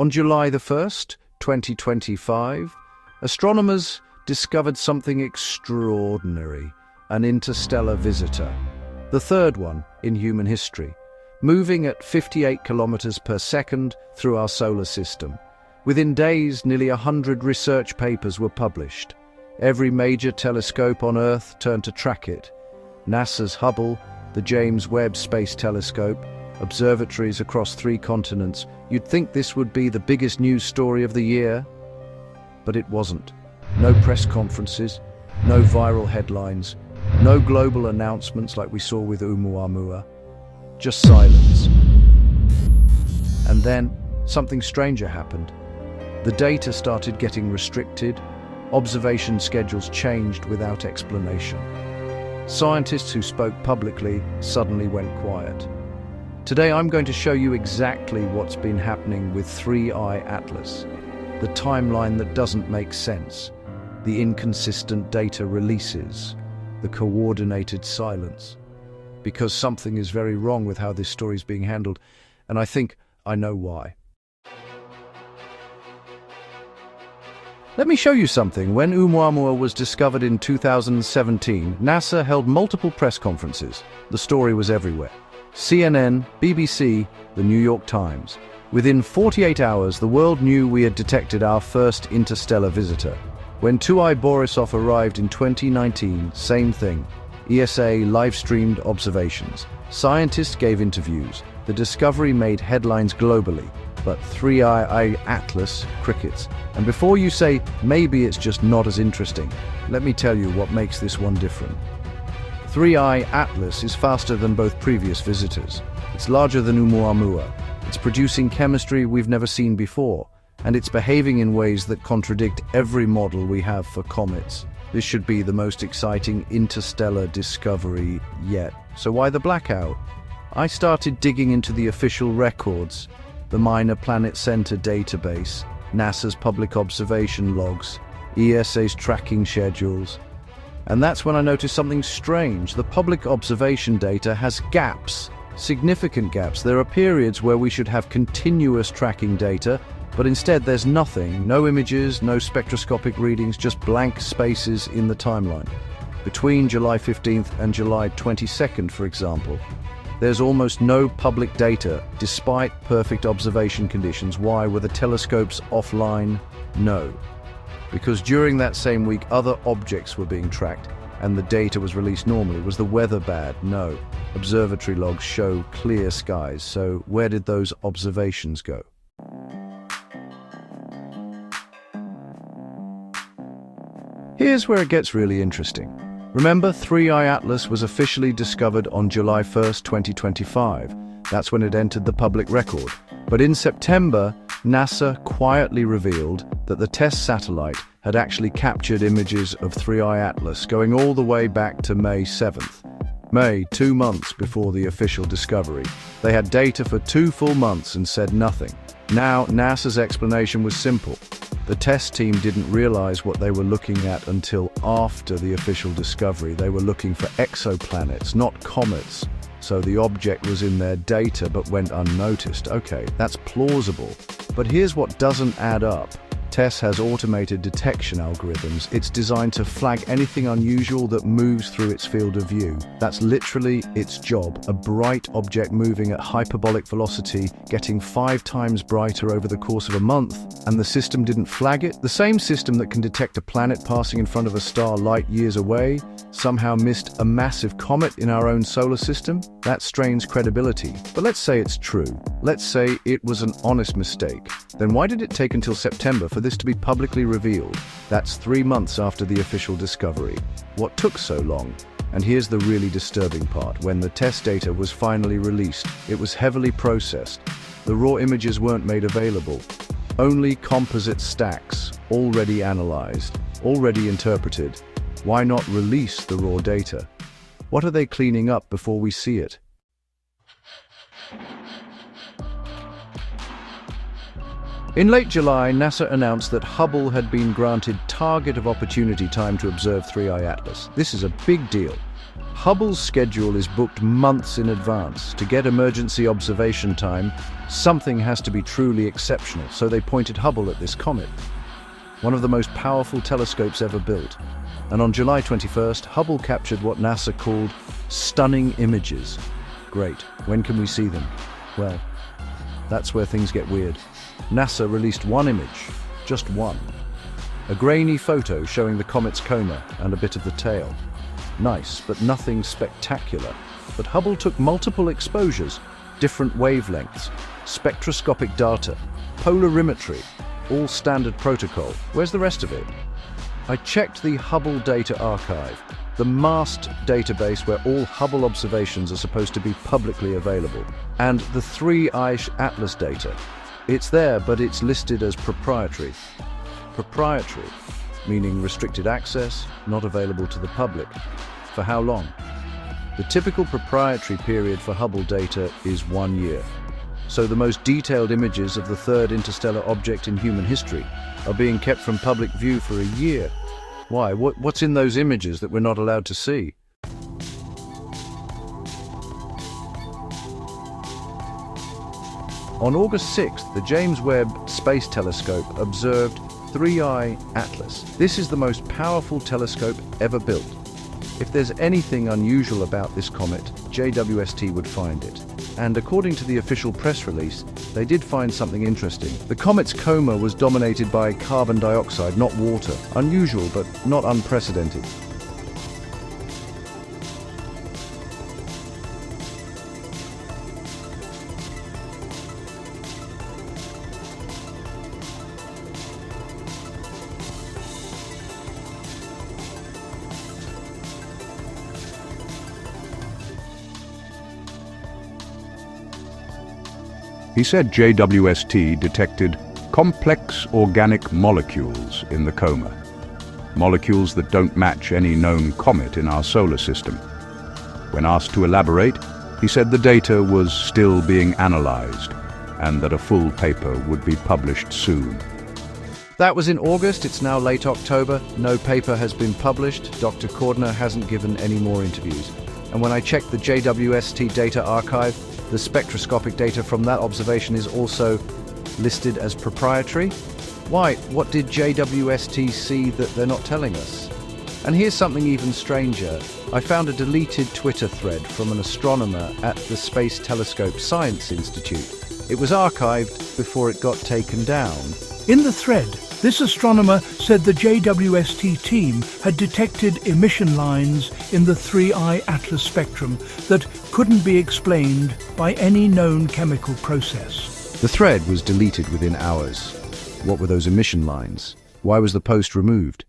On July the 1st, 2025, astronomers discovered something extraordinary, an interstellar visitor, the third one in human history, moving at 58 kilometers per second through our solar system. Within days, nearly 100 research papers were published. Every major telescope on Earth turned to track it. NASA's Hubble, the James Webb Space Telescope, observatories across 3 continents. You'd think this would be the biggest news story of the year, but it wasn't. No press conferences, no viral headlines, no global announcements like we saw with Oumuamua. Just silence. And then, something stranger happened. The data started getting restricted. Observation schedules changed without explanation. Scientists who spoke publicly suddenly went quiet. Today I'm going to show you exactly what's been happening with 3I Atlas. The timeline that doesn't make sense. The inconsistent data releases. The coordinated silence. Because something is very wrong with how this story is being handled, and I think I know why. Let me show you something. When Oumuamua was discovered in 2017, NASA held multiple press conferences. The story was everywhere. CNN, BBC, the New York Times. Within 48 hours, the world knew we had detected our first interstellar visitor. When 2I Borisov arrived in 2019, same thing. ESA live-streamed observations. Scientists gave interviews. The discovery made headlines globally. But 3I Atlas, crickets. And before you say, maybe it's just not as interesting, let me tell you what makes this one different. 3I Atlas is faster than both previous visitors. It's larger than Oumuamua. It's producing chemistry we've never seen before. And it's behaving in ways that contradict every model we have for comets. This should be the most exciting interstellar discovery yet. So why the blackout? I started digging into the official records, the Minor Planet Center database, NASA's public observation logs, ESA's tracking schedules. And that's when I noticed something strange. The public observation data has gaps, significant gaps. There are periods where we should have continuous tracking data, but instead there's nothing, no images, no spectroscopic readings, just blank spaces in the timeline. Between July 15th and July 22nd, for example, there's almost no public data, despite perfect observation conditions. Why were the telescopes offline? No. Because during that same week, other objects were being tracked, and the data was released normally. Was the weather bad? No. Observatory logs show clear skies, so where did those observations go? Here's where it gets really interesting. Remember, 3I Atlas was officially discovered on July 1st, 2025. That's when it entered the public record. But in September, NASA quietly revealed that the TESS satellite had actually captured images of 3I Atlas going all the way back to May 7th. May, 2 months before the official discovery. They had data for 2 full months and said nothing. Now, NASA's explanation was simple. The TESS team didn't realize what they were looking at until after the official discovery. They were looking for exoplanets, not comets. So the object was in their data but went unnoticed. Okay, that's plausible. But here's what doesn't add up. TESS has automated detection algorithms. It's designed to flag anything unusual that moves through its field of view. That's literally its job. A bright object moving at hyperbolic velocity, getting 5 times brighter over the course of a month, and the system didn't flag it? The same system that can detect a planet passing in front of a star light years away somehow missed a massive comet in our own solar system? That strains credibility. But let's say it's true. Let's say it was an honest mistake. Then why did it take until September for this to be publicly revealed? That's 3 months after the official discovery. What took so long? And here's the really disturbing part. When the TESS data was finally released, it was heavily processed. The raw images weren't made available. Only composite stacks, already analyzed, already interpreted. Why not release the raw data? What are they cleaning up before we see it? In late July, NASA announced that Hubble had been granted Target of Opportunity time to observe 3I Atlas. This is a big deal. Hubble's schedule is booked months in advance. To get emergency observation time, something has to be truly exceptional, so they pointed Hubble at this comet, one of the most powerful telescopes ever built. And on July 21st, Hubble captured what NASA called stunning images. Great. When can we see them? Well, that's where things get weird. NASA released one image, just one. A grainy photo showing the comet's coma and a bit of the tail. Nice, but nothing spectacular. But Hubble took multiple exposures, different wavelengths, spectroscopic data, polarimetry, all standard protocol. Where's the rest of it? I checked the Hubble Data Archive, the MAST database where all Hubble observations are supposed to be publicly available, and the 3I Atlas data. It's there, but it's listed as proprietary. Proprietary, meaning restricted access, not available to the public. For how long? The typical proprietary period for Hubble data is 1 year. So the most detailed images of the third interstellar object in human history are being kept from public view for a year. Why? What's in those images that we're not allowed to see? On August 6th, the James Webb Space Telescope observed 3I Atlas. This is the most powerful telescope ever built. If there's anything unusual about this comet, JWST would find it. And according to the official press release, they did find something interesting. The comet's coma was dominated by carbon dioxide, not water. Unusual, but not unprecedented. He said JWST detected complex organic molecules in the coma, molecules that don't match any known comet in our solar system. When asked to elaborate, he said the data was still being analyzed and that a full paper would be published soon. That was in August. It's now late October. No paper has been published. Dr. Cordner hasn't given any more interviews. And when I checked the JWST data archive, the spectroscopic data from that observation is also listed as proprietary. Why? What did JWST see that they're not telling us? And here's something even stranger. I found a deleted Twitter thread from an astronomer at the Space Telescope Science Institute. It was archived before it got taken down. In the thread, this astronomer said the JWST team had detected emission lines in the 3I Atlas spectrum that couldn't be explained by any known chemical process. The thread was deleted within hours. What were those emission lines? Why was the post removed?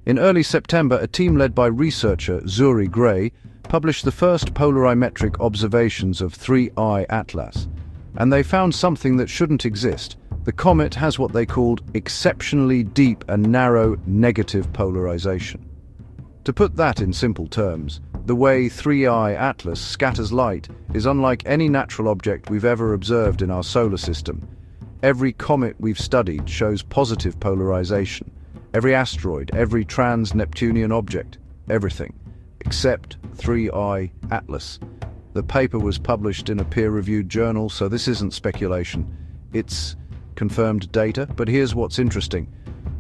In early September, a team led by researcher Zuri Gray published the first polarimetric observations of 3I Atlas, and they found something that shouldn't exist. The comet has what they called exceptionally deep and narrow negative polarization. To put that in simple terms, the way 3I Atlas scatters light is unlike any natural object we've ever observed in our solar system. Every comet we've studied shows positive polarization. Every asteroid, every trans-Neptunian object, everything, except 3I Atlas. The paper was published in a peer-reviewed journal, so this isn't speculation. It's confirmed data, but here's what's interesting.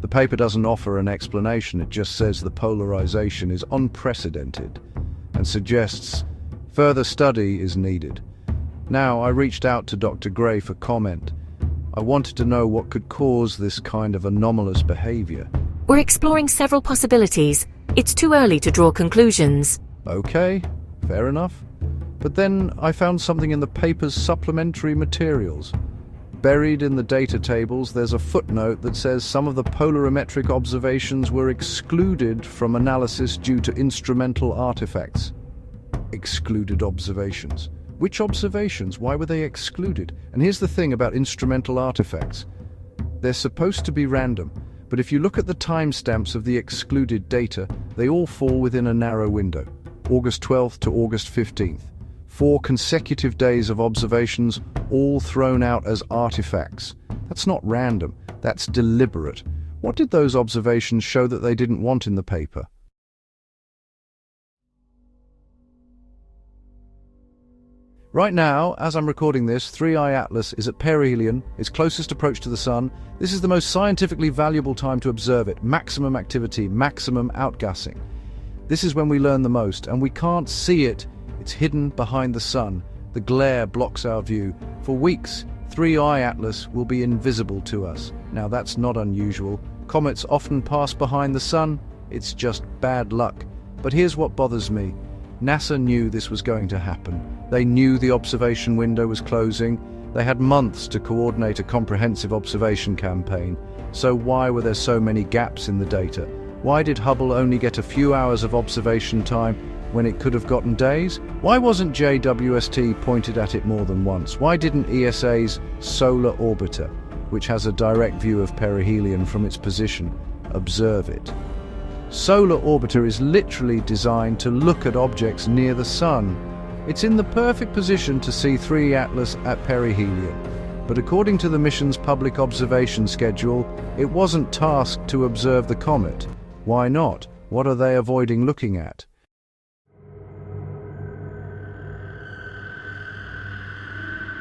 The paper doesn't offer an explanation, it just says the polarization is unprecedented and suggests further study is needed. Now, I reached out to Dr. Gray for comment. I wanted to know what could cause this kind of anomalous behavior. We're exploring several possibilities. It's too early to draw conclusions. Okay, fair enough. But then I found something in the paper's supplementary materials. Buried in the data tables, there's a footnote that says some of the polarimetric observations were excluded from analysis due to instrumental artifacts. Excluded observations. Which observations? Why were they excluded? And here's the thing about instrumental artifacts. They're supposed to be random, but if you look at the timestamps of the excluded data, they all fall within a narrow window. August 12th to August 15th. 4 consecutive days of observations, all thrown out as artifacts. That's not random, that's deliberate. What did those observations show that they didn't want in the paper? Right now, as I'm recording this, 3i Atlas is at perihelion, its closest approach to the Sun. This is the most scientifically valuable time to observe it. Maximum activity, maximum outgassing. This is when we learn the most, and we can't see it. It's hidden behind the Sun. The glare blocks our view. For weeks, 3i Atlas will be invisible to us. Now that's not unusual. Comets often pass behind the Sun. It's just bad luck. But here's what bothers me. NASA knew this was going to happen. They knew the observation window was closing. They had months to coordinate a comprehensive observation campaign. So why were there so many gaps in the data? Why did Hubble only get a few hours of observation time when it could have gotten days? Why wasn't JWST pointed at it more than once? Why didn't ESA's solar orbiter, which has a direct view of perihelion from its position, observe it? Solar orbiter is literally designed to look at objects near the Sun. It's in the perfect position to see 3 Atlas at perihelion. But according to the mission's public observation schedule, it wasn't tasked to observe the comet. Why not? What are they avoiding looking at?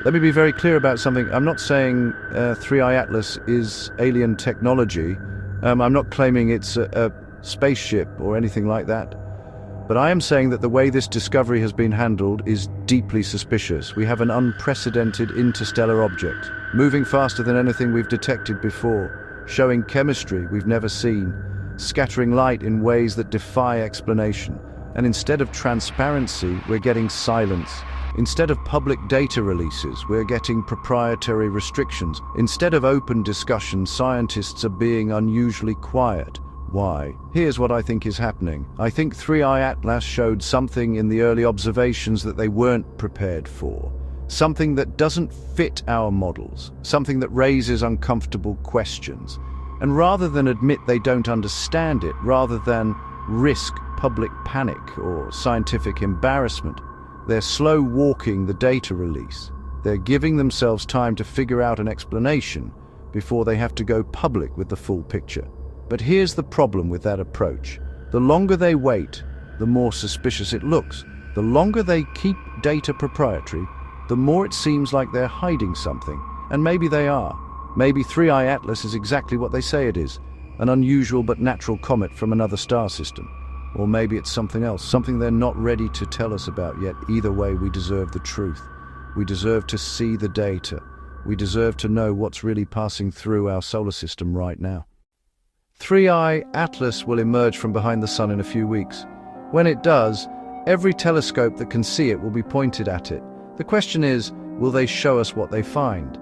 Let me be very clear about something. I'm not saying 3i Atlas is alien technology. I'm not claiming it's a spaceship or anything like that. But I am saying that the way this discovery has been handled is deeply suspicious. We have an unprecedented interstellar object, moving faster than anything we've detected before, showing chemistry we've never seen, scattering light in ways that defy explanation. And instead of transparency, we're getting silence. Instead of public data releases, we're getting proprietary restrictions. Instead of open discussion, scientists are being unusually quiet. Why? Here's what I think is happening. I think 3i Atlas showed something in the early observations that they weren't prepared for. Something that doesn't fit our models. Something that raises uncomfortable questions. And rather than admit they don't understand it, rather than risk public panic or scientific embarrassment, they're slow-walking the data release. They're giving themselves time to figure out an explanation before they have to go public with the full picture. But here's the problem with that approach. The longer they wait, the more suspicious it looks. The longer they keep data proprietary, the more it seems like they're hiding something. And maybe they are. Maybe 3i Atlas is exactly what they say it is, an unusual but natural comet from another star system. Or maybe it's something else, something they're not ready to tell us about yet. Either way, we deserve the truth. We deserve to see the data. We deserve to know what's really passing through our solar system right now. 3i Atlas will emerge from behind the Sun in a few weeks. When it does, every telescope that can see it will be pointed at it. The question is, will they show us what they find?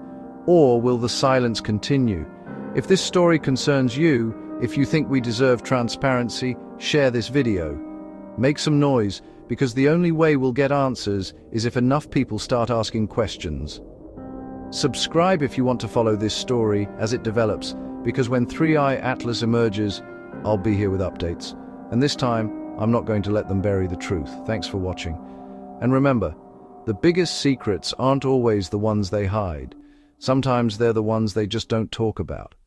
Or will the silence continue? If this story concerns you, if you think we deserve transparency, share this video. Make some noise, because the only way we'll get answers is if enough people start asking questions. Subscribe if you want to follow this story as it develops, because when 3i Atlas emerges, I'll be here with updates. And this time, I'm not going to let them bury the truth. Thanks for watching. And remember, the biggest secrets aren't always the ones they hide. Sometimes they're the ones they just don't talk about.